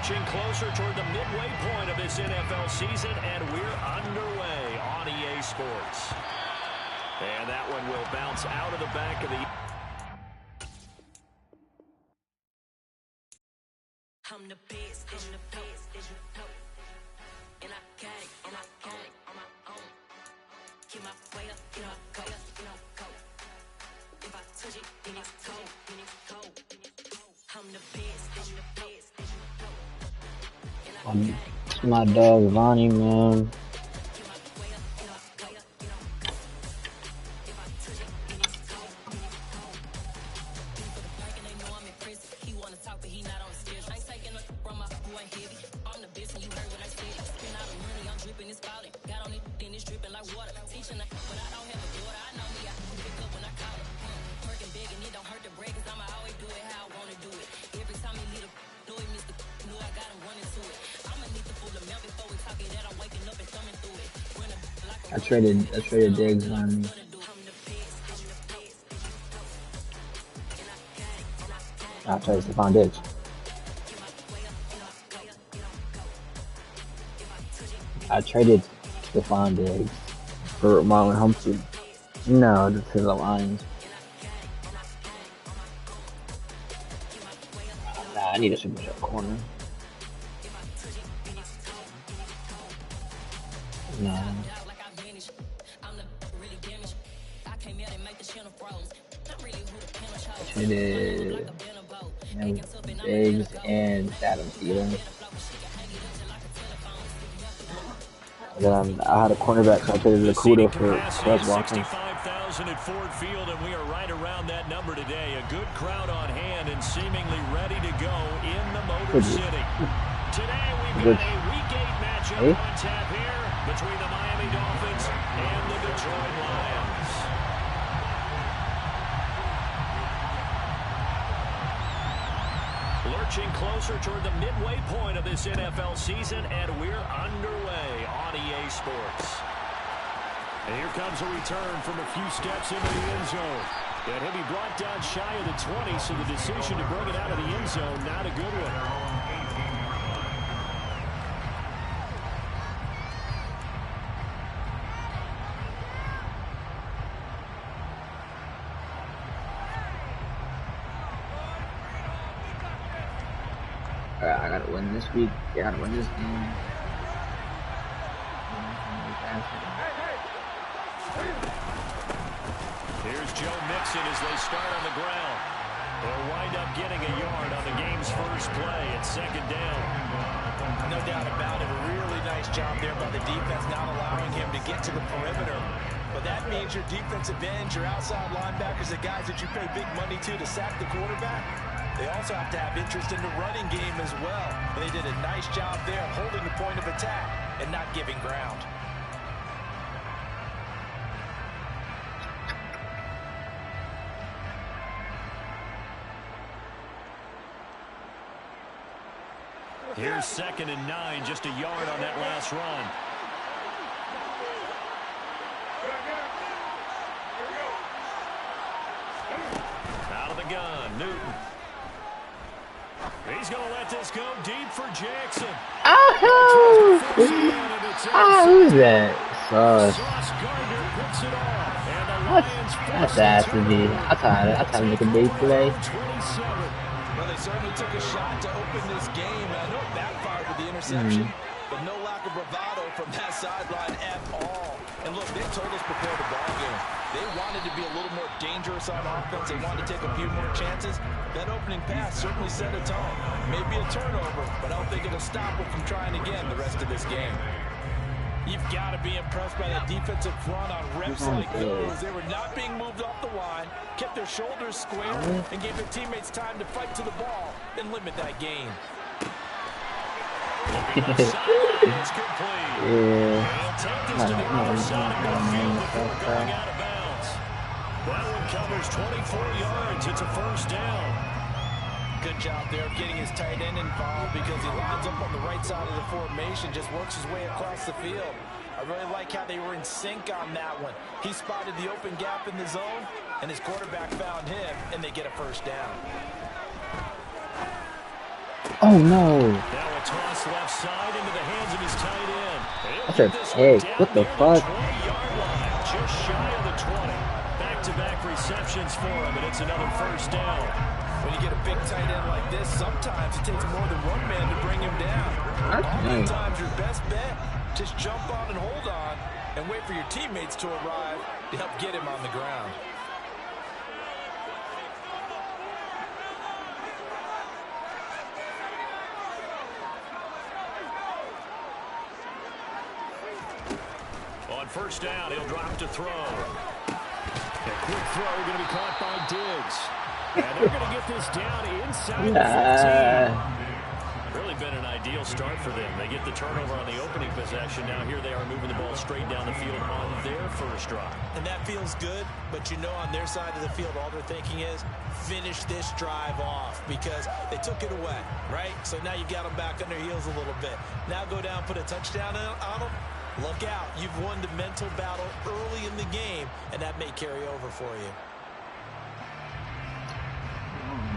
Lurching closer toward the midway point of this NFL season, and we're underway on EA Sports. And that one will bounce out of the back of the... I'm the best, and I got it, and I got it on my own. Keep my way up, you know, go. If I touch it, then it's cold, I'm the best, and I got it. My dog Vonnie, man. I traded Diggs on me. I traded Stephon Diggs. I traded Stephon Diggs for Marlon Humphrey. No, to the Lions. Nah, I need a super short corner. No. Traded Diggs and Adam Thielen. Then I had a cornerback, so I traded Lakuta for Wes Watson. 65,000 at Ford Field, and we are right around that number today. A good crowd on hand and seemingly ready to go in the Motor City. Today we've got a Week 8 matchup on tap here between the Miami Dolphins and the Detroit Lions. Lurching closer toward the midway point of this NFL season, and we're underway on EA Sports. And here comes a return from a few steps into the end zone. And he'll be brought down shy of the 20, so the decision to bring it out of the end zone, not a good one. I gotta win this week. Yeah, I gotta win this game. Here's Joe Mixon as they start on the ground. They'll wind up getting a yard on the game's first play at second down. No doubt about it. A really nice job there by the defense, not allowing him to get to the perimeter. But that means your defensive ends, your outside linebackers, the guys that you pay big money to sack the quarterback, they also have to have interest in the running game as well. And they did a nice job there holding the point of attack and not giving ground. Here's 2nd and 9, just a yard on that last run. Out of the gun, Newton. He's going to let this go deep for Jackson. Oh! Who's that? That's ass to me. I tried to make a big play. Well, they certainly took a shot to open this game. I know it backfired with the interception, but no lack of bravado from that sideline at all. And look, they told us before the ball game, they wanted to be a little more dangerous on offense. They wanted to take a few more chances. That opening pass certainly set a tone. Maybe a turnover, but I don't think it'll stop them from trying again the rest of this game. You've got to be impressed by that defensive front on reps like those. They were not being moved off the line, kept their shoulders square, and gave their teammates time to fight to the ball and limit that gain. It's complete. He'll take this to the other side of the field before going out of bounds. That one covers 24 yards. It's a first down. Good job there getting his tight end involved because he lines up on the right side of the formation, just works his way across the field. I really like how they were in sync on that one. He spotted the open gap in the zone, and his quarterback found him, and they get a first down. Oh no! Now a toss left side into the hands of his tight end. That's a pig. What the fuck? 20-yard line, just shy of the 20. Back-to-back receptions for him, and it's another first down. When you get a big tight end like this, sometimes it takes more than one man to bring him down. Oftentimes, your best bet, just jump on and hold on and wait for your teammates to arrive to help get him on the ground. On first down, he'll drop to throw. A quick throw going to be caught by Diggs. And they're going to get this down inside the 15. Really been an ideal start for them. They get the turnover on the opening possession. Now here they are moving the ball straight down the field on their first drive. And that feels good, but you know on their side of the field, all they're thinking is finish this drive off because they took it away, right? So now you got them back on their heels a little bit. Now go down, put a touchdown on them. Look out. You've won the mental battle early in the game, and that may carry over for you.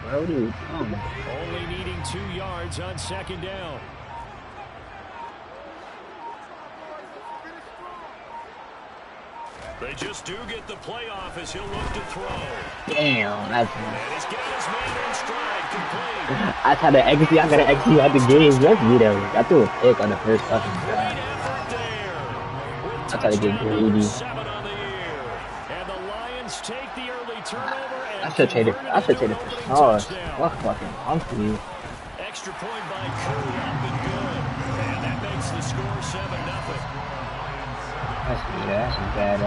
Brody, only needing 2 yards on second down. They just do get the playoff as he'll look to throw. damn, that's. And he's got his man in stride, complete. I tried to execute. I got to execute at the game. Let's be there. I threw a pick on the first fucking Great drive. effort there. I tried to get greedy. 7 on the year. And the Lions take the early turnover. I should trade it. I should trade it for Sauce. What fucking hungry. Extra point by Koo, up and good. And that makes the score 7-0. That's bad.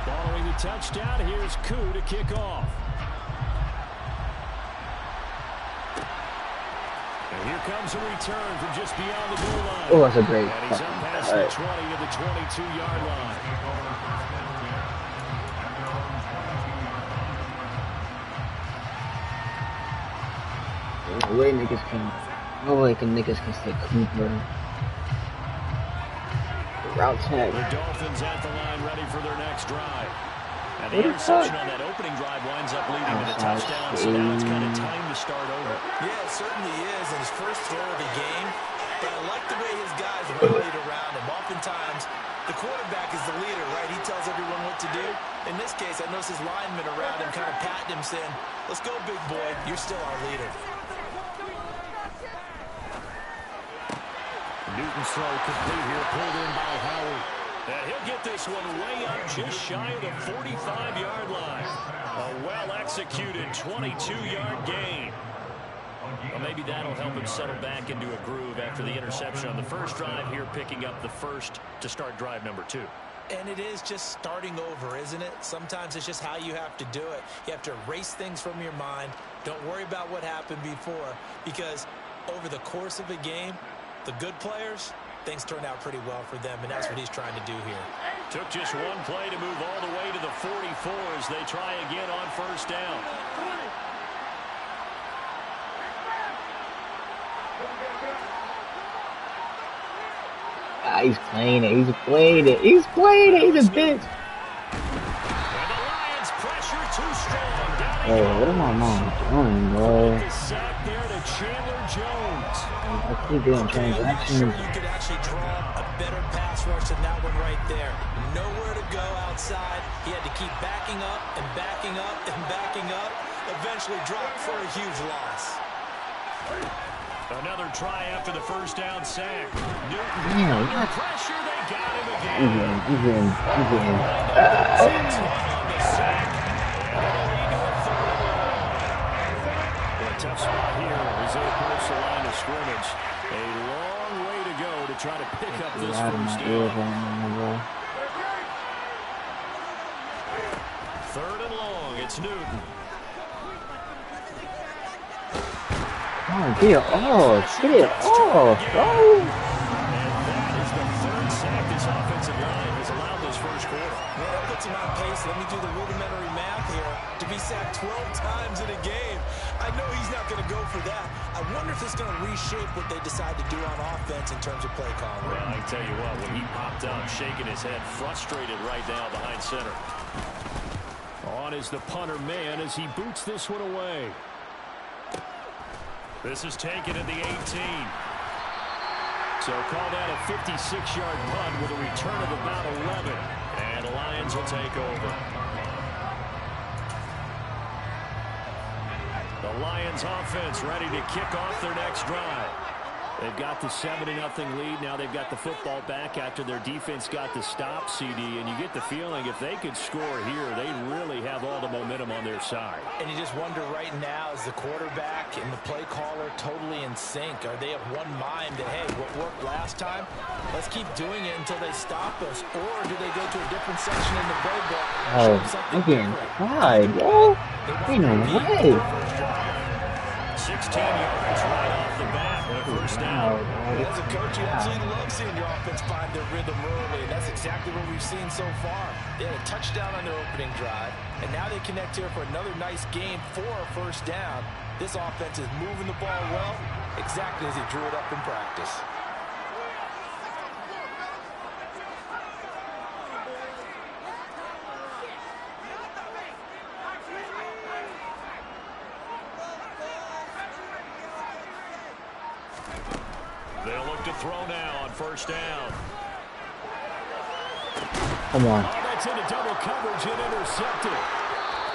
Following the touchdown, here's Koo to kick off. And here comes a return from just beyond the goal line. Oh, that's a great. And he's up past the 20 of the 22-yard line. No way niggas can stay Cooper. Route check. The Dolphins at the line ready for their next drive. And the interception on that opening drive winds up leading to the touchdown, so now it's kind of time to start over. Yeah, it certainly is in his first throw of the game, but I like the way his guys rallied around him. Oftentimes, the quarterback is the leader, right? He tells everyone what to do. In this case, I noticed his linemen around him kind of patting him, saying, let's go, big boy. You're still our leader. Newton's throw complete here, pulled in by Howard. And he'll get this one way up just shy of the 45-yard line. A well-executed 22-yard gain. Well, maybe that'll help him settle back into a groove after the interception on the first drive here, picking up the first to start drive number 2. And it is just starting over, isn't it? Sometimes it's just how you have to do it. You have to erase things from your mind. Don't worry about what happened before, because over the course of a game, the good players, things turn out pretty well for them, and that's what he's trying to do here. Took just one play to move all the way to the 44 as they try again on first down. He's playing it. He's playing it. He's playing it. He's a bitch. And the Lions pressure too strong. Oh, what am I doing, bro? The sack there to Chandler Jones. I keep doing transactions. Sure, you could actually draw a better pass rush than that one right there. Nowhere to go outside. He had to keep backing up and backing up and backing up. Eventually dropped for a huge loss. Another try after the first down sack. Newton Damn, under what? pressure. They got him again. He's in. A tough spot here as they approach the line of scrimmage. A long way to go to try to pick up this first down. Third and long. It's Newton. Oh, get it off. Get it off, bro. And that is the third sack this offensive line has allowed this first quarter. Man, that puts him on pace. Let me do the rudimentary math here. To be sacked 12 times in a game. I know he's not going to go for that. I wonder if it's going to reshape what they decide to do on offense in terms of play calling. Well, I can tell you what, when he popped up, shaking his head, frustrated right now behind center. On is the punter man as he boots this one away. This is taken at the 18. So call that a 56-yard punt with a return of about 11. And the Lions will take over. The Lions offense ready to kick off their next drive. They've got the 7-0 lead. Now they've got the football back after their defense got the stop, CD. And you get the feeling if they could score here, they really have all the momentum on their side. And you just wonder right now, is the quarterback and the play caller totally in sync? Are they of one mind that, hey, what worked last time, let's keep doing it until they stop us? Or do they go to a different section in the playbook? Oh, I'm getting fried, yo. Ain't no way. 16 yards right off the bat. First down. As a coach, you absolutely love seeing your offense find their rhythm early, and that's exactly what we've seen so far. They had a touchdown on their opening drive, and now they connect here for another nice game for a first down. This offense is moving the ball well, exactly as he drew it up in practice. They'll look to throw now on first down. Come on. Oh, that's into double coverage and intercepted.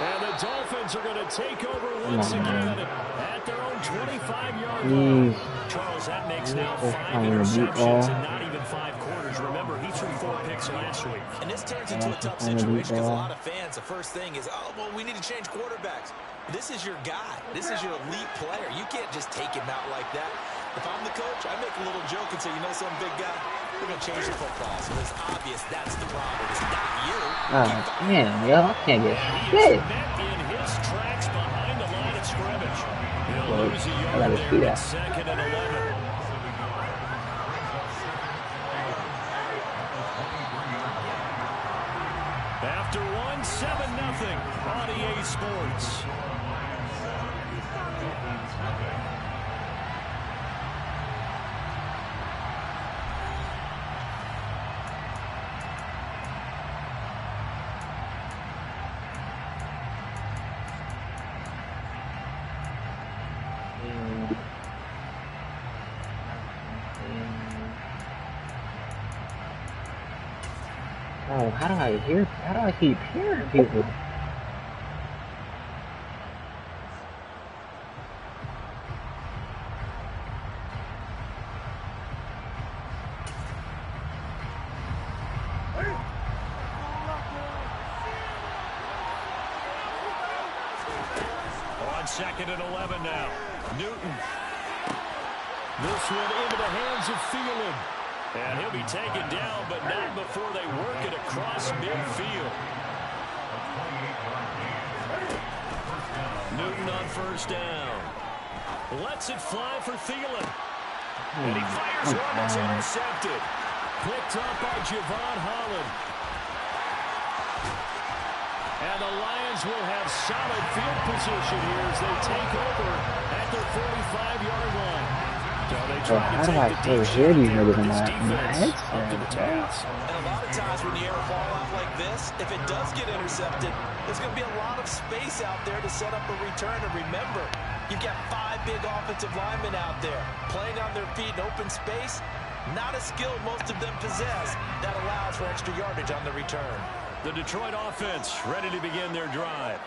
And the Dolphins are going to take over once again at their own 25-yard line. Charles, that makes now 5 interceptions and not even 5 quarters. Remember, he threw 4 picks last week. And this turns into a tough situation because a lot of fans, the first thing is, oh, well, we need to change quarterbacks. This is your guy. This is your elite player. You can't just take him out like that. If I'm the coach, I make a little joke and say, you know, some big guy, we're going to change the football. So it's obvious that's the problem. It's not you. Oh, man, yo, I can't get shit. In his tracks behind the line of scrimmage. He'll Well, lose a I yard gotta see there at that. 2nd and 11. After one, 7-0 on EA Sports. Oh, how do I keep hearing people? On 2nd and 11 now. Newton. This one into the hands of Thielen. And he'll be taken down, but not before they work it across midfield. Newton on first down. Lets it fly for Thielen. And he fires one that's intercepted. Picked up by Javon Holland. And the Lions will have solid field position here as they take over at their 45-yard line. So they try How to do I take the still deep hear shot these here niggas with in this my defense up to the headset? task. And a lot of times when you air a ball out like this, if it does get intercepted, there's going to be a lot of space out there to set up a return. And remember, you've got 5 big offensive linemen out there playing on their feet in open space. Not a skill most of them possess that allows for extra yardage on the return. The Detroit offense ready to begin their drive.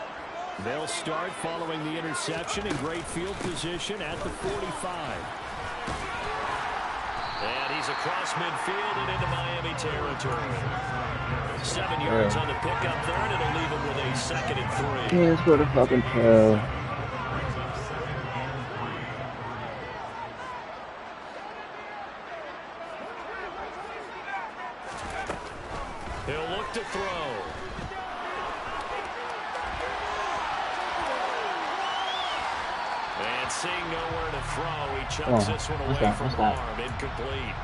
They'll start following the interception in great field position at the 45. And he's across midfield and into Miami territory. 7 yards on the pickup there, and it'll leave him with a 2nd and 3. Yeah, let's go to fucking hell. He'll look to throw. And seeing nowhere to throw, he chucks this one away from harm. Incomplete.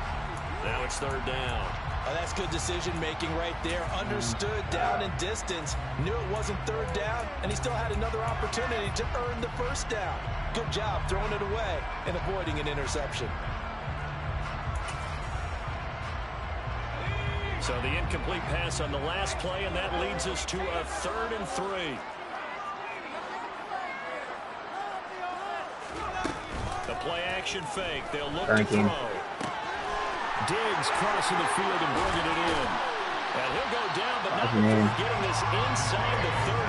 Now it's 3rd down. Oh, that's good decision-making right there. Understood down and distance. Knew it wasn't 3rd down, and he still had another opportunity to earn the 1st down. Good job throwing it away and avoiding an interception. So the incomplete pass on the last play, and that leads us to a 3rd and 3. The play action fake. They'll look to Ranking. throw. Diggs crossing the field and bringing it in. And he'll go down, but not before getting this inside the 30.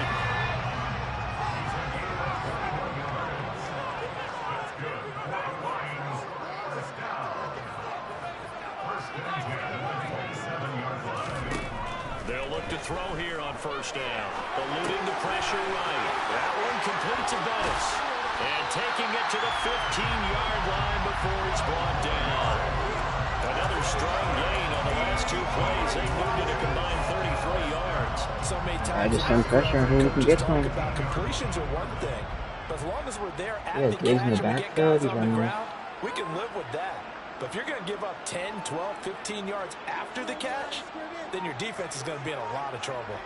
They'll look to throw here on first down. Eluding the pressure right. That one complete to Bettis. And taking it to the 15-yard line before it's brought down. Another strong gain on the last 2 plays. They moved it a combined 33 yards. So many times I just send pressure on who we can get to him. about completions are one thing, but as long as we're there at Yeah, the Diggs in the catch and we get backfield, guys he's on the running. ground, we can live with that. But if you're going to give up 10, 12, 15 yards after the catch, then your defense is going to be in a lot of trouble.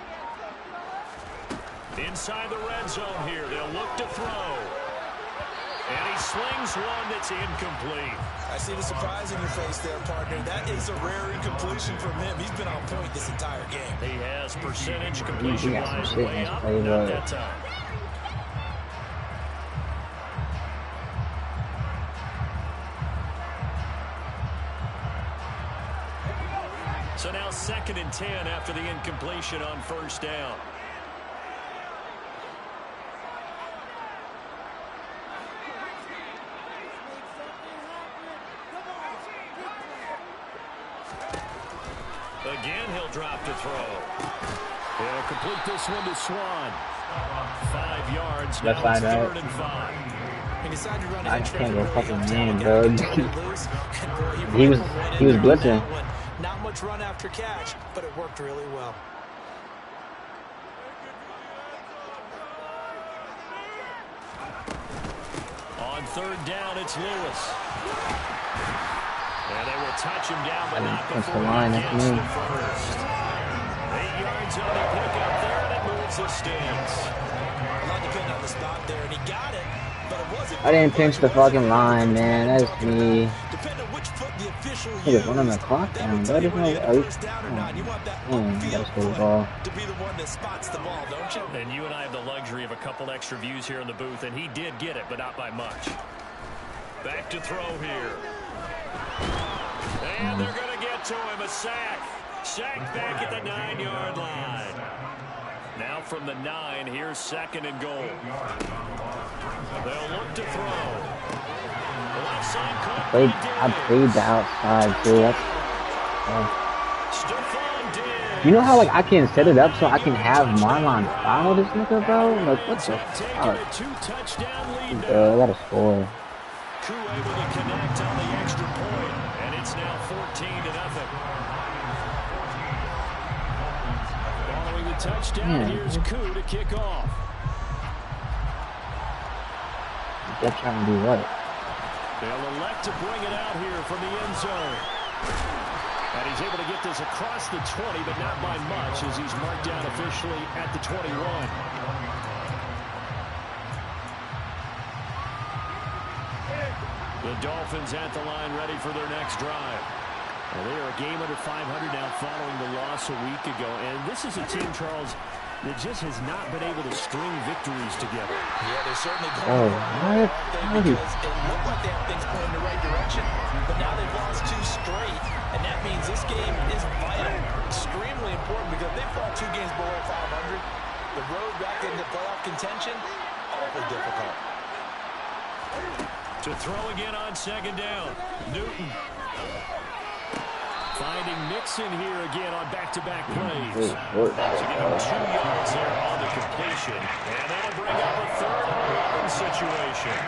Inside the red zone here, they'll look to throw. And he slings one that's incomplete. I see the surprise in your face there, partner. That is a rare incompletion from him. He's been on point this entire game. He has percentage completion-wise way up, play, not that time. So now 2nd and 10 after the incompletion on first down. Again, he'll drop to throw. He'll complete this one to Swan. 5 yards. Left Now side, it's right? 3rd and 5. I can't go fucking man, bro. he was blitzing. Not much run after catch, but it worked really well. On 3rd down, it's Lewis. And they will touch him down, but not That's before the line, he that's gets me. the first. 8 yards on the pickup there, and it moves the sticks. A lot depending on the spot there, and he got it, but it wasn't. I didn't pinch the fucking line, man. That's me. Depending on which foot the official He was running the clock down, bro. There's no first down or not. You want that that's upfield the foot ball. to be the one that spots the ball, don't you? And you and I have the luxury of a couple extra views here in the booth, and he did get it, but not by much. Back to throw here. And they're going to get to him, a sack. Sacked back at the 9-yard line. Now from the 9, here's 2nd and goal. They'll look to throw. The left side caught by I played the outside, too. Stephon Diggs. You know how, like, I can set it up so I can have Marlon follow this nigga, bro? Like, what the Taking fuck? a 2-touchdown lead Bro, I now. gotta score. Koo able to connect on the extra point, and it's now 14-0. Following the touchdown, here's Koo to kick off. They're trying to do what? They'll elect to bring it out here from the end zone. And he's able to get this across the 20, but not by much, as he's marked down officially at the 21. The Dolphins at the line, ready for their next drive. Well, they are a game under 500 now following the loss a week ago. And this is a team, Charles, that just has not been able to string victories together. Yeah, they're certainly going Oh, to what? because it looked like they have things going in the right direction, but now they've lost 2 straight, and that means this game is vital, extremely important, because if they fall 2 games below 500, the road back into playoff contention, awfully difficult. To throw again on 2nd down. Newton. Finding Mixon here again on back-to-back plays. To get him 2 yards there on the completion. And that'll bring up a 3rd and 11 situation.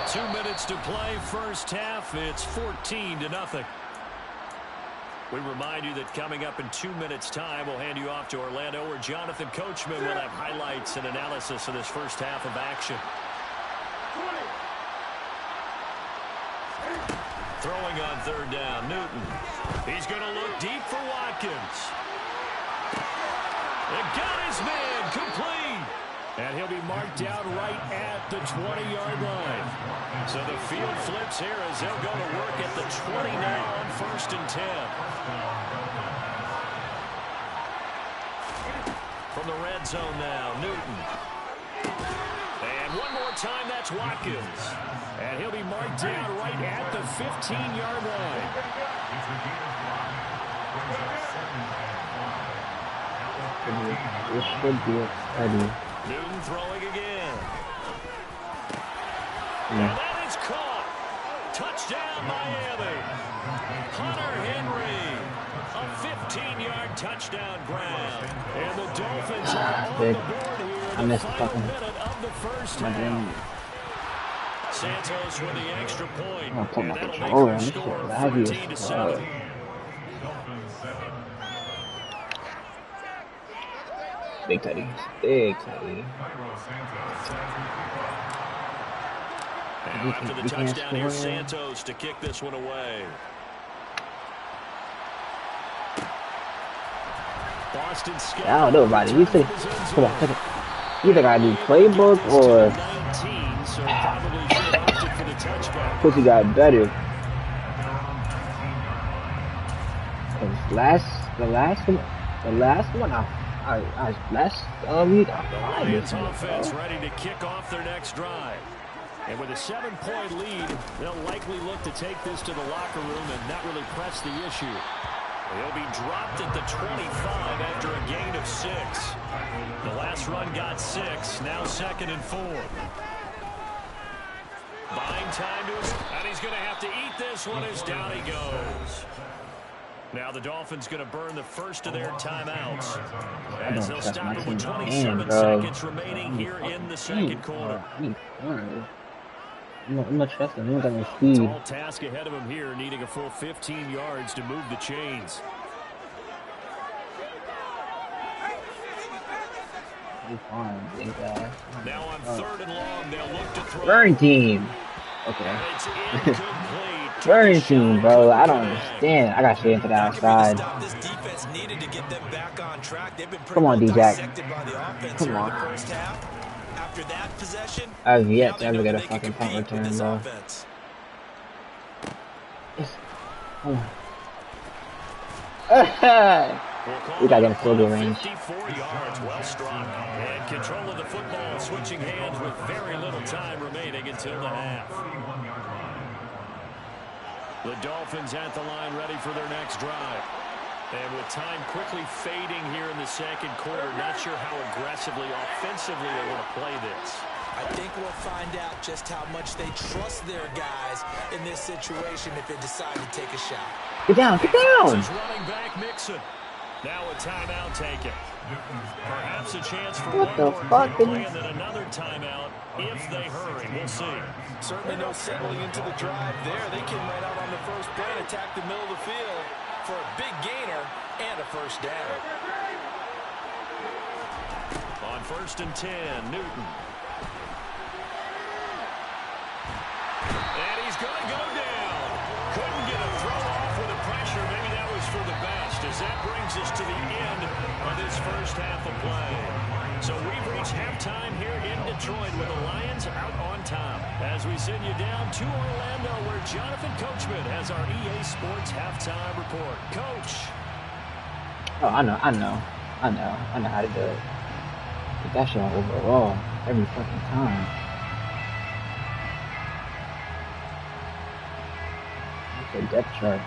2 minutes to play, first half. It's 14-0. We remind you that coming up in 2 minutes' time, we'll hand you off to Orlando, where Jonathan Coachman will have highlights and analysis of this first half of action. Throwing on 3rd down, Newton. He's going to look deep for Watkins. And got his man complete. And he'll be marked down right at the 20-yard line. So the field flips here as they'll go to work at the 20 now on 1st and 10. From the red zone now, Newton. And one one more time, that's Watkins. And he'll be marked down right at the 15-yard line. This should be steady. Newton throwing again. Yeah. And that is caught. Touchdown, Miami. Hunter Henry. A 15-yard touchdown grab. And the Dolphins are on the board here in the final minute of the first half. Santos with the extra point. I'm putting my And that'll controller make on. our This score is 14-7. Big Teddy. Big Teddy. And after the touchdown here, Santos to kick this one away. Boston I don't know about it. You think, come on, take it. You think I do playbook or 19, so probably should have opted for the touchback. Pussy got better? The last one, last week, The Lions offense ready to kick off their next drive. And with a 7-point lead, they'll likely look to take this to the locker room and not really press the issue. He'll be dropped at the 25 after a gain of 6. The last run got 6, now 2nd and 4. Buying time to his, and he's going to have to eat this one as down he goes. Now the Dolphins going to burn the first of their timeouts as they'll stop it with 27 seconds remaining here in the second quarter. I'm not trusting him on the speed. Tall task ahead of him here, needing a full 15 yards to move the chains. Now on 3rd and long, they'll look to throw. Burn team. Okay. It's incomplete. Burn team, bro. I don't understand. I got to stay into the outside. This defense needed to get them back on track. They've been Come on, D-Jack. by the offense Come here in on. the first half. After that possession, I've yet to ever get a fucking punt return, bro. Come on. We gotta get a field goal range. 54 yards, well struck. And control of the football, switching hands with very little time remaining until the half. The Dolphins at the line ready for their next drive. And with time quickly fading here in the second quarter, not sure how aggressively, offensively they want to play this. I think we'll find out just how much they trust their guys in this situation if they decide to take a shot. Get down, get down! This is running back Mixon. Now a timeout taken. Perhaps a chance for What the one more fuck? quick play and then another timeout if they hurry. We'll see. Certainly no settling into the drive there. They can run out on the first play and attack the middle of the field for a big gainer and a first down. On 1st and 10, Newton. And he's going to go down. Couldn't get a throw off with the pressure. Maybe that was for the best, as that brings us to the end of this first half of play. So we've reached halftime here in Detroit with the Lions out on top. As we send you down to Orlando, where Jonathan Coachman has our EA Sports halftime report. Coach. Oh, I know how to do it. Get that shit overall every fucking time. That's a depth chart.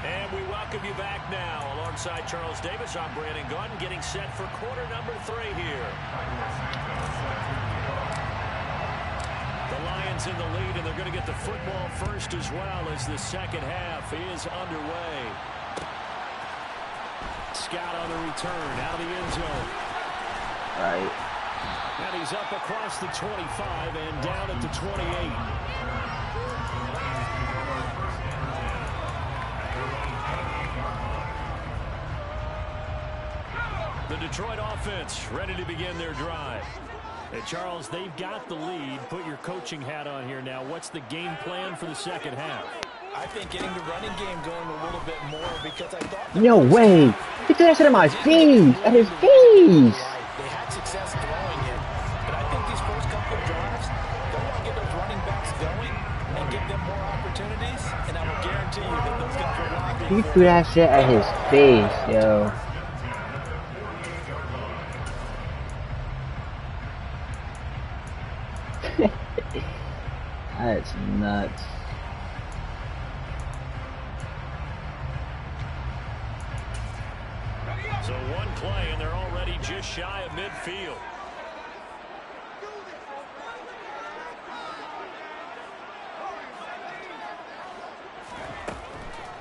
And we welcome you back now. Alongside Charles Davis, I'm Brandon Gunn, getting set for quarter number 3 here. The Lions in the lead, and they're going to get the football first as well as the second half is underway. Scott on the return, out of the end zone. Right. And he's up across the 25 and down at the 28. The Detroit offense ready to begin their drive. Hey, Charles, they've got the lead. Put your coaching hat on here now. What's the game plan for the second half? I think getting the running game going a little bit more because I thought... No way! Get that shit at my face! At his face! They had success throwing it, but I think these first couple of drives, they want to get those running backs going and give them more opportunities, and I will guarantee you that those guys will not be He threw that shit at his face, yo. That's nuts. So one play, and they're already just shy of midfield.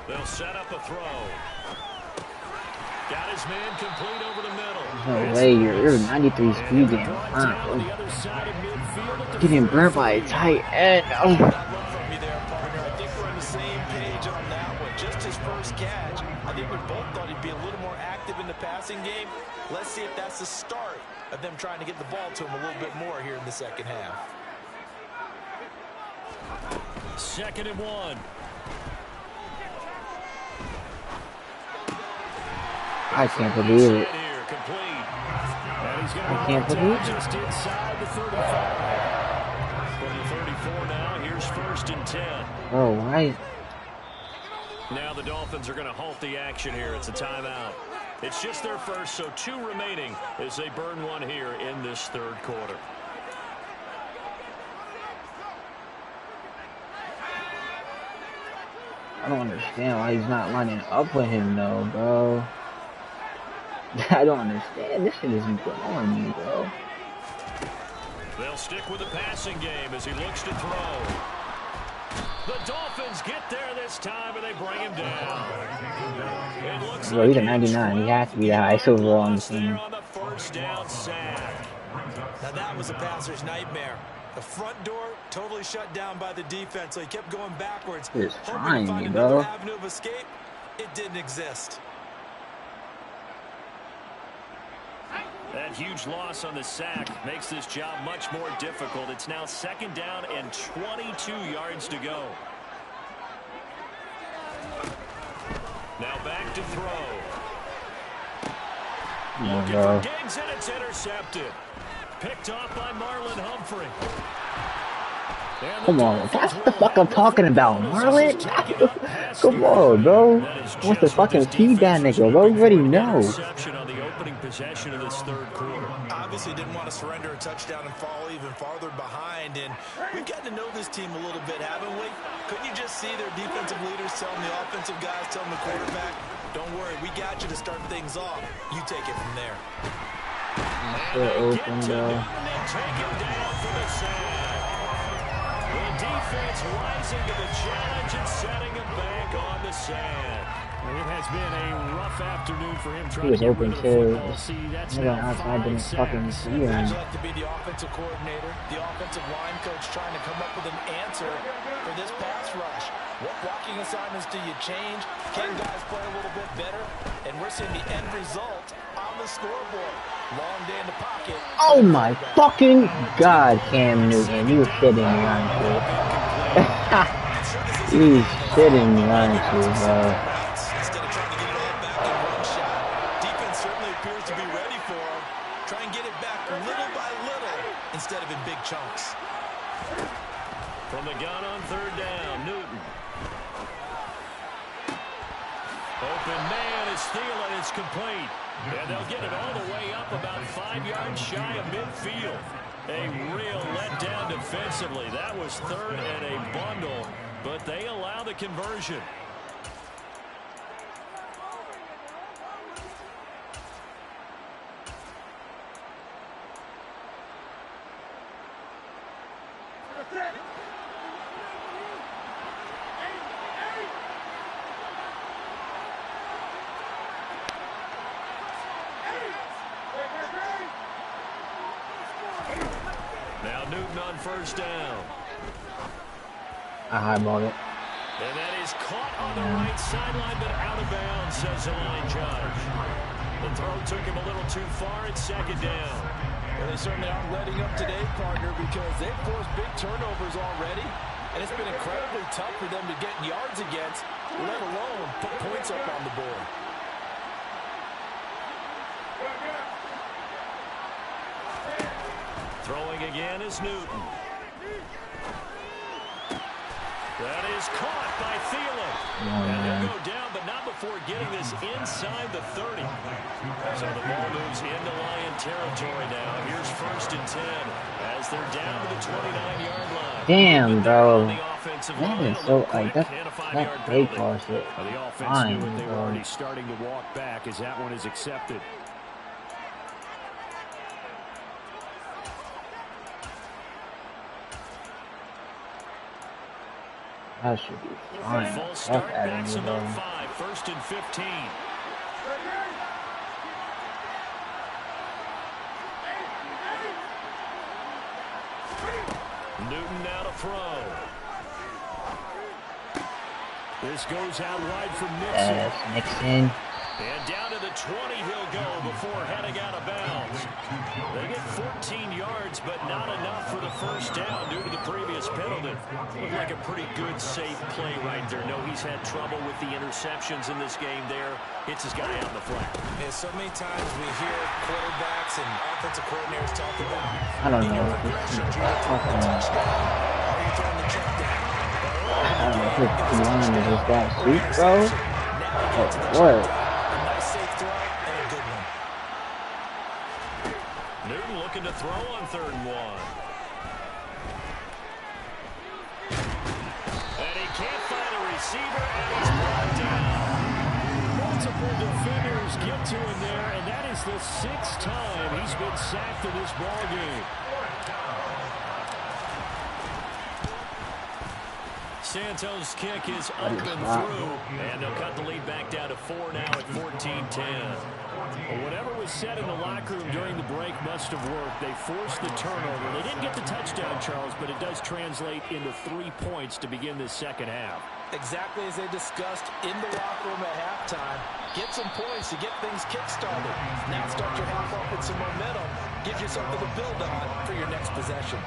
They'll set up a throw. Got his man complete over the middle. No way, you're 93 speed getting burnt. Getting burnt by a tight end. Oh. I think we're on the same page on that one. Just his first catch. I think we both thought he'd be a little more active in the passing game. Let's see if that's the start of them trying to get the ball to him a little bit more here in the second half. 2nd and 1. I can't believe it. I can't believe it. Just inside the 35. From the 34 now, here's 1st and 10. Oh, why? Now the Dolphins are going to halt the action here. It's a timeout. It's just their first, so 2 remaining as they burn one here in this 3rd quarter. I don't understand why he's not lining up with him, though, bro. I don't understand. This shit isn't going on, bro. They'll stick with the passing game as he looks to throw. The Dolphins get there this time, and they bring him down. It looks Bro, he's a 99. He has to be the highest overall on the team. On the 1st down sack. Now that was a passer's nightmare. The front door totally shut down by the defense, so he kept going backwards. He's hoping trying to find me, another bro. avenue of escape. It didn't exist. That huge loss on the sack makes this job much more difficult. It's now 2nd down and 22 yards to go. Now back to throw. Looking for Diggs, and it's intercepted. Picked off by Marlon Humphrey. Come on, that's the fuck I'm talking about, Marlon. Come on, bro. What's the fucking feedback, nigga? Bro, we already know. On the opening possession of this 3rd quarter. Obviously didn't want to surrender a touchdown and fall even farther behind, and we've gotten to know this team a little bit, haven't we? Couldn't you just see their defensive leaders telling the offensive guys, telling the quarterback, don't worry, we got you to start things off. You take it from there. Still open, though. Take him down for the sack. The defense rising to the challenge and setting him back on the sand. It has been a rough afternoon for him trying to get rid of the football. See, that's now outside didn't fucking see him. I'd like to be the offensive coordinator, the offensive line coach trying to come up with an answer for this pass rush. What blocking assignments do you change? Can guys play a little bit better? And we're seeing the end result on the scoreboard. Long day in the pocket. Oh my fucking God, Cam Newton. You shitting me, aren't you? You shitting me, aren't you, bro? Instead of trying to get it all back in one shot, defense certainly appears to be ready for him. Try and get it back little by little instead of in big chunks. From the gun on 3rd down, Newton. Open man is Thielen. It's complete. And they'll get it all the way up about 5 yards shy of midfield. A real letdown defensively. That was 3rd and a bundle, but they allow the conversion. Now Newton on 1st down. I highballed it. And that is caught on the right sideline, but out of bounds, says the line judge. The throw took him a little too far. It's 2nd down. Well, they certainly aren't letting up today, partner, because they've forced big turnovers already, and it's been incredibly tough for them to get yards against, let alone put points up on the board. Throwing again is Newton. That is caught by Thielen. And he'll go down, but not before getting this inside the 30. So the ball moves into Lion territory now. Here's 1st and 10 as they're down to the 29-yard line. Damn, bro. That is so, like, that they cost it. The offense knew it. They were already starting to walk back as that one is accepted. That should be fine. Full start, maximum 5, 1st and 15. Newton now to throw. This goes out wide for Nixon. Yes, Nixon. And down to the 20 he'll go before heading out of bounds. They get 14 yards, but not enough for the 1st down due to the previous penalty. Looked like a pretty good, safe play right there. No, he's had trouble with the interceptions in this game there. Hits his guy on the flat. And so many times we hear quarterbacks and offensive coordinators talk about, I don't know. I don't know if this line is just that sweet, bro. Oh, what? Newton looking to throw on 3rd and 1. And he can't find a receiver, and he's brought down. Multiple defenders get to him there, and that is the 6th time he's been sacked in this ballgame. Santos' kick is up and through, and they'll cut the lead back down to 4 now at 14-10. Well, whatever was said in the locker room during the break must have worked. They forced the turnover. They didn't get the touchdown, Charles, but it does translate into 3 points to begin this 2nd half. Exactly as they discussed in the locker room at halftime. Get some points to get things kick-started. Now start your half off with some momentum. Give you something to build on for your next possession.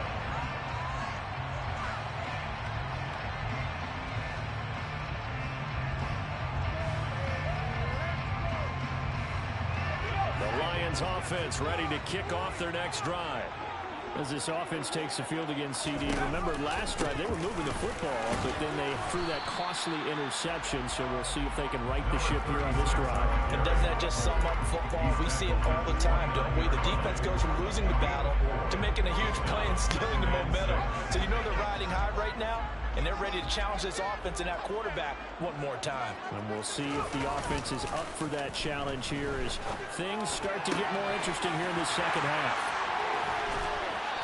Offense ready to kick off their next drive. As this offense takes the field against CD. Remember, last drive they were moving the football, but then they threw that costly interception, so we'll see if they can right the ship here on this drive. And doesn't that just sum up football? We see it all the time, don't we? The defense goes from losing the battle to making a huge play and stealing the momentum. So you know they're riding high right now, and they're ready to challenge this offense and that quarterback one more time. And we'll see if the offense is up for that challenge here as things start to get more interesting here in the 2nd half.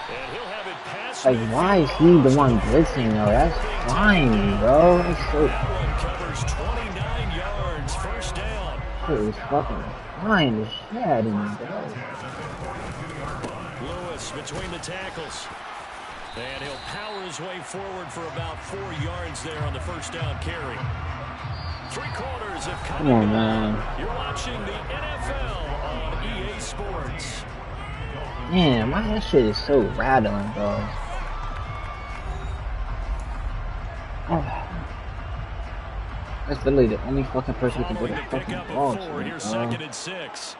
And he'll have it past. Like, why is he the one blitzing though? That's fine, bro. That's so. That one covers 29 yards, 1st down. It was fucking fine. The shit out of him, bro. Lewis between the tackles. And he'll power his way forward for about 4 yards there on the 1st down carry. 3 quarters have come. Come on, man. You're watching the NFL on EA Sports. Man, that shit is so rattling, bro. Oh. That's literally the only fucking person who can get a fucking ball to me, Here's 2nd and 6.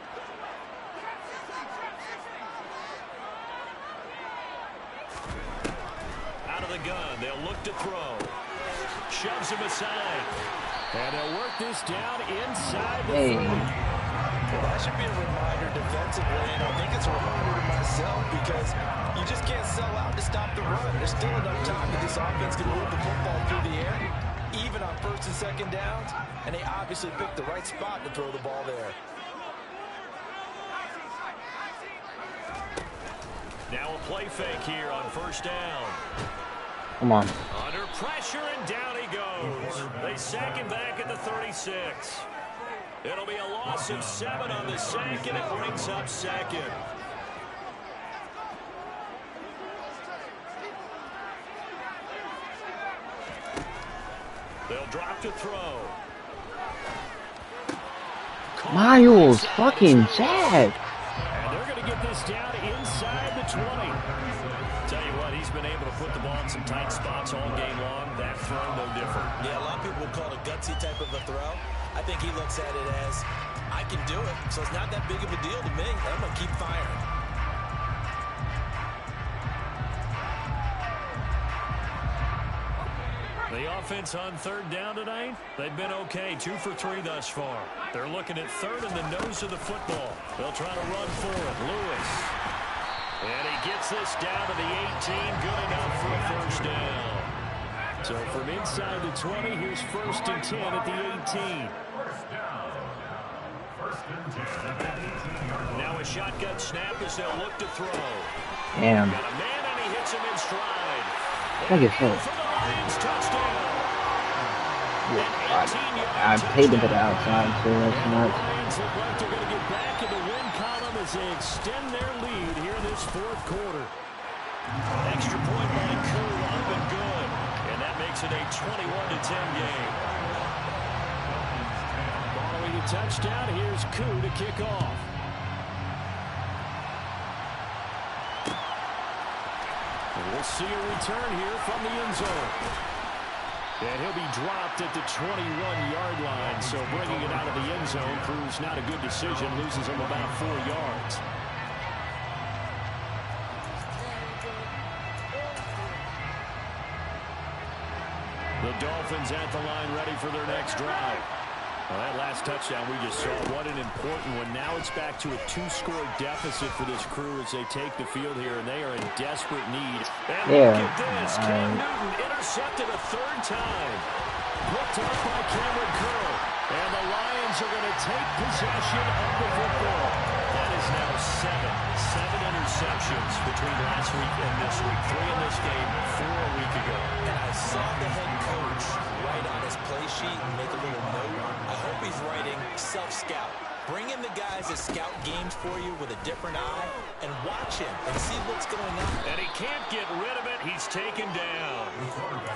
Out of the gun, they'll look to throw. Shoves him aside. And they'll work this down inside the 30. Well, that should be a reminder defensively, and I think it's a reminder to myself because you just can't sell out to stop the run. There's still enough time that this offense can move the football through the air, even on 1st and 2nd downs, and they obviously picked the right spot to throw the ball there. Now a play fake here on 1st down. Come on. Under pressure, and down he goes. They sack him back at the 36. It'll be a loss of 7 on the sack, and it brings up 2nd. They'll drop to throw. Miles fucking Jack. And they're going to get this down inside the 20. Tell you what, he's been able to put the ball in some tight spots all game long. That throw, no different. Yeah, a lot of people would call it a gutsy type of a throw. I think he looks at it as, I can do it, so it's not that big of a deal to me. I'm going to keep firing. The The offense on third down tonight, they've been okay, 2 for 3 thus far. They're looking at third in the nose of the football. They'll try to run for it. Lewis. And he gets this down to the 18, good enough for a first down. So from inside the 20, here's 1st and 10 at the 18. Now a shotgun snap as they'll look to throw. Damn. Got a man and he hits him in stride. Look at him. I paid him to the outside, so that's nuts. Lions look like they're going to get back in the win column as they extend their lead here in this 4th quarter. Extra point by Koo, up and good. And that makes it a 21-10 game. Following the touchdown, here's Koo to kick off. And we'll see a return here from the end zone. And he'll be dropped at the 21-yard line, so bringing it out of the end zone proves not a good decision, loses him about 4 yards. The Dolphins at the line ready for their next drive. Well, that last touchdown we just saw, what an important one. Now it's back to a 2-score deficit for this crew as they take the field here, and they are in desperate need. And look at this. Cam Newton intercepted a 3rd time. Picked up by Cameron Curl. And the Lions are going to take possession of the football. That is now 7 interceptions between last week and this week. 3 in this game, 4 a week ago. And I saw the head coach write on his play sheet and make a little note. I hope he's writing self-scout. Bring in the guys that scout games for you with a different eye and watch him and see what's going on. And he can't get rid of it. He's taken down.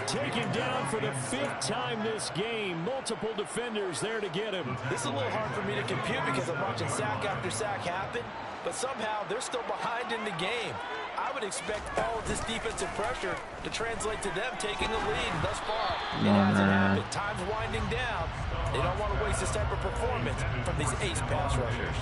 Taken down for the 5th time this game. Multiple defenders there to get him. This is a little hard for me to compute because I'm watching sack after sack happen, but somehow they're still behind in the game. I would expect all of this defensive pressure to translate to them taking the lead. Thus far, it hasn't happened. Time's winding down. They don't want to waste this type of performance from these ace pass rushers.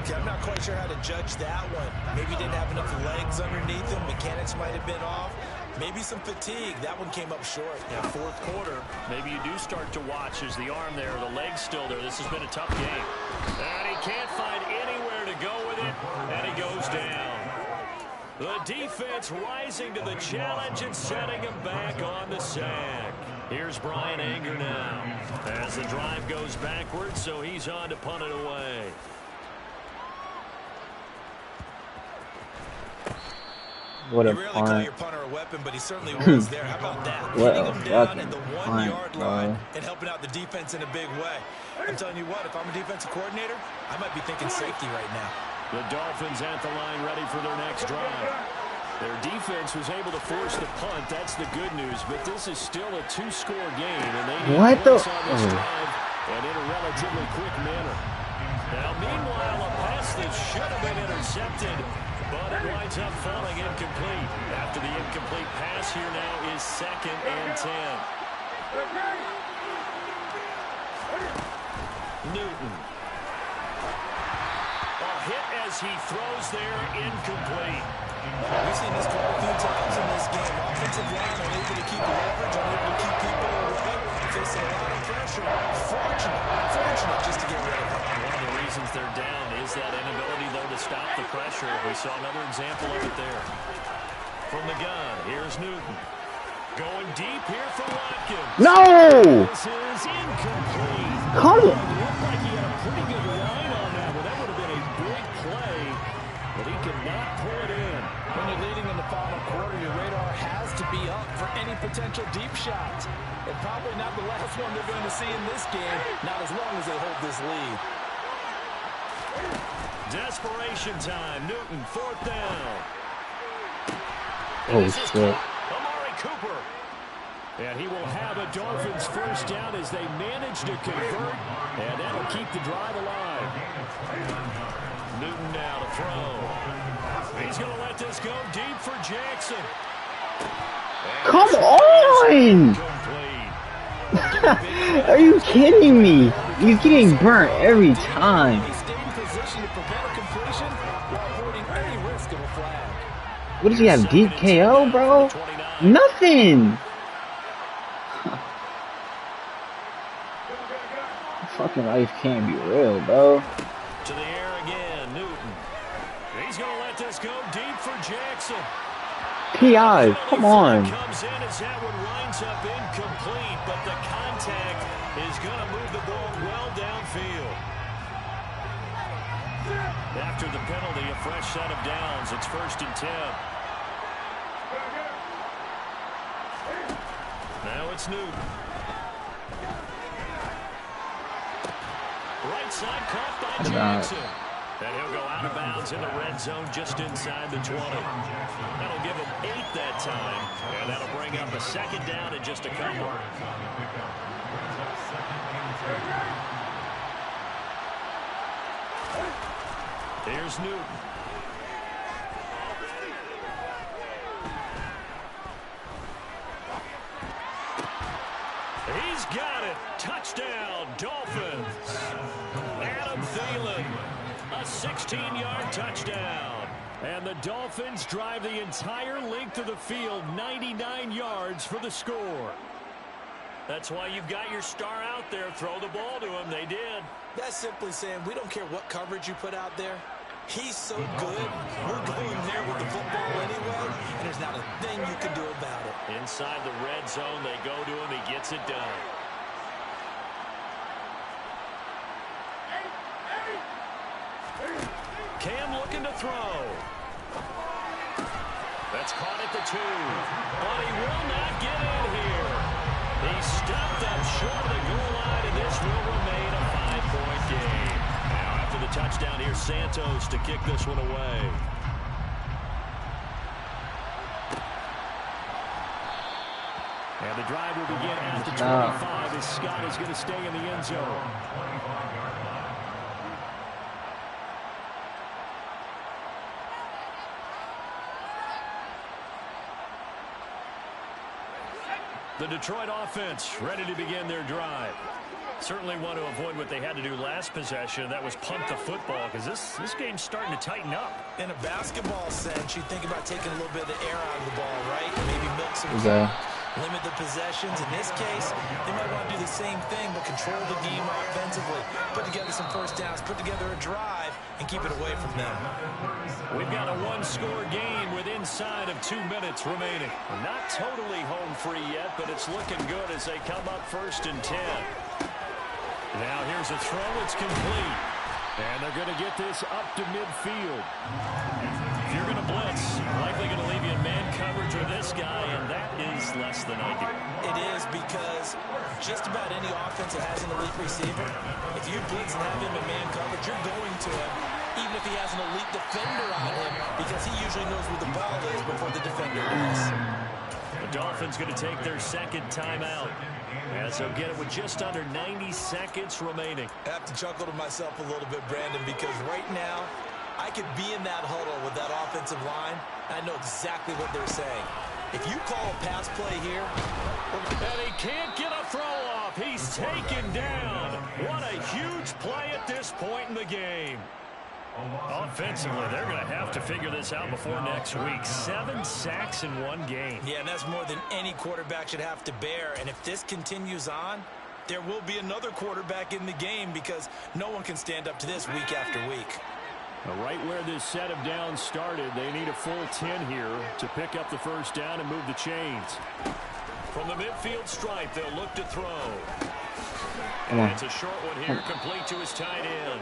Okay, I'm not quite sure how to judge that one. Maybe didn't have enough legs underneath him. Mechanics might have been off. Maybe some fatigue. That one came up short. Yeah, 4th quarter, maybe you do start to watch as the arm there, the leg's still there. This has been a tough game. And he can't find anywhere to go with it, and he goes down. The defense rising to the challenge and setting him back on the sack. Here's Brian Anger now as the drive goes backwards, so he's on to punt it away. What a you rarely call punt. your punter a weapon, but he certainly was there. How about that? What Hitting a him down fucking at the punt, 1-yard line bro. and helping out the defense in a big way. I'm telling you what, if I'm a defensive coordinator, I might be thinking safety right now. The Dolphins at the line ready for their next drive. Their defense was able to force the punt. That's the good news. But this is still a 2-score game, and they need points on this drive and in a relatively quick manner. Now, meanwhile, a pass that should have been intercepted, but it winds up falling incomplete. After the incomplete pass, here now is 2nd and 10. Newton. A hit as he throws there, incomplete. We've seen this quite a few times in this game. Offensive line unable to keep leverage, unable to keep people away, facing a lot of pressure. Unfortunate just to get rid of it. One of the reasons they're down is that inability, though, to stop the pressure. We saw another example of it there. From the gun, here's Newton. Going deep here for Watkins. No! This is incomplete. Come on. It looked like he had a pretty good line on that one. That would have been a big play, but he could not pull it in. When you're leading in the final quarter, your radar has to be up for any potential deep shots. And probably not the last one they're going to see in this game, not as long as they hold this lead. Desperation time. Newton, 4th down. Oh, shit. Amari Cooper. And he will have a Dolphins first down as they manage to convert, and that'll keep the drive alive. Newton now to throw. He's going to let this go deep for Jackson. Come on! Are you kidding me? He's getting burnt every time. He stayed in position to prevent a completion while avoiding any risk of a flag. What does he have? Deep KO, bro? Nothing! Fucking life can't be real, bro. To the air again, Newton. He's going to let this go deep for Jackson. P.I., come on. Comes in as that one winds up incomplete, but the contact is going to move the ball well downfield. After the penalty, a fresh set of downs. It's 1st and 10. Now it's Newton. Right side caught by Jackson. And he'll go out of bounds in the red zone just inside the 20. That'll give him 8 that time. And that'll bring up a 2nd down and just a couple. Here's Newton. He's got it. Touchdown, Dolphins. Adam Thielen, a 16-yard touchdown. And the Dolphins drive the entire length of the field, 99 yards for the score. That's why you've got your star out there. Throw the ball to him. They did. That's simply saying we don't care what coverage you put out there. He's so good. We're going there with the football anyway, and there's not a thing you can do about it. Inside the red zone, they go to him. He gets it done. Cam looking to throw. That's caught at the 2. But he will not get in here. He stepped up short of the goal line, and this will remain a 5-point game. Now after the touchdown, here's Santos to kick this one away. And the drive will begin at the 25 as Scott is going to stay in the end zone. The Detroit offense ready to begin their drive. Certainly want to avoid what they had to do last possession. That was punt the football, because this game's starting to tighten up. In a basketball sense, you think about taking a little bit of the air out of the ball, right? Maybe milk some limit the possessions. In this case, they might want to do the same thing, but control the game offensively. Put together some first downs, put together a drive, and keep it away from them. We've got a one-score game with inside of 2 minutes remaining. Not totally home free yet, but it's looking good as they come up 1st and 10. Now here's a throw. It's complete. And they're going to get this up to midfield. If you're going to blitz, likely going to leave you in man coverage with this guy, and that is less than ideal. It is, because just about any offense that has an elite receiver, if you blitz and have him in man coverage, you're going to him, even if he has an elite defender on him, because he usually knows where the ball is before the defender does. The Dolphins going to take their 2nd timeout, as they'll get it with just under 90 seconds remaining. I have to chuckle to myself a little bit, Brandon, because right now, I could be in that huddle with that offensive line, and I know exactly what they're saying. If you call a pass play here, and he can't get a throw off. He's taken down. What a huge play at this point in the game. Offensively, they're going to have to figure this out before next week. 7 sacks in 1 game. Yeah, and that's more than any quarterback should have to bear. And if this continues on, there will be another quarterback in the game, because no one can stand up to this week after week. Right where this set of downs started, they need a full 10 here to pick up the 1st down and move the chains. From the midfield stripe, they'll look to throw. And it's a short one here, complete to his tight end.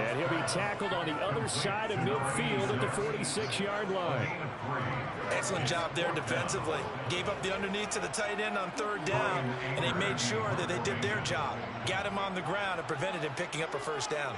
And he'll be tackled on the other side of midfield at the 46-yard line. Excellent job there defensively. Gave up the underneath to the tight end on 3rd down, and they made sure that they did their job. Got him on the ground and prevented him picking up a 1st down.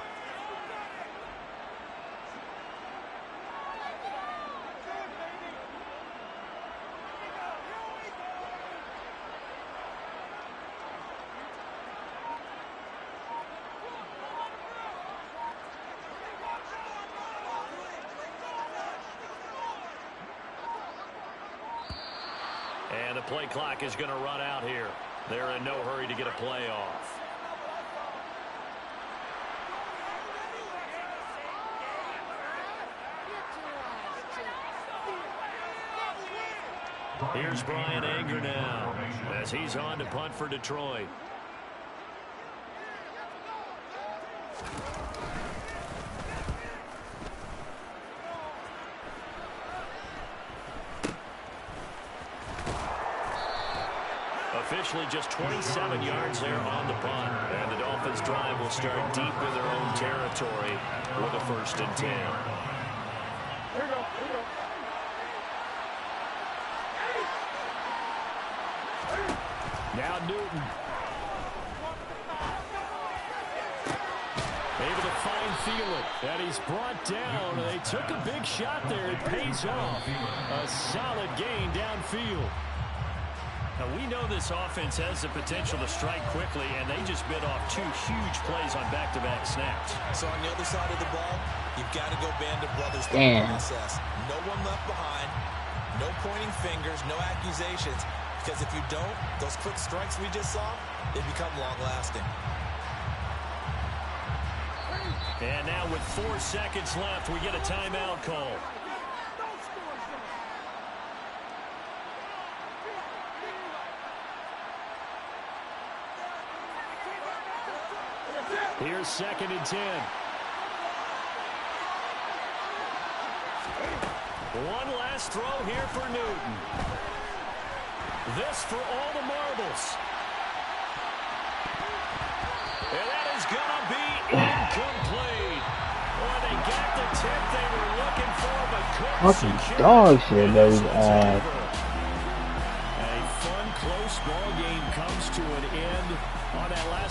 And the play clock is going to run out here. They're in no hurry to get a play off. Here's Brian Anger now as he's on to punt for Detroit. officially just 27 yards there on the punt. And the Dolphins' drive will start deep in their own territory with a 1st and 10. Here we go. Now Newton. Able to find Thielen. And he's brought down. They took a big shot there. It pays off. A solid gain downfield. Now, we know this offense has the potential to strike quickly, and they just bit off 2 huge plays on back-to-back snaps. So on the other side of the ball, you've got to go band of brothers through Damn. the process. No one left behind. No pointing fingers. No accusations. Because if you don't, those quick strikes we just saw, they become long-lasting. And now with 4 seconds left, we get a timeout call. Here's 2nd and 10. One last throw here for Newton. This for all the marbles. And that is going to be incomplete. Boy, they got the tip they were looking for, but couldn't Fucking secure dog it. shit, And those it's ass. over. A fun, close ball game comes to an end on that last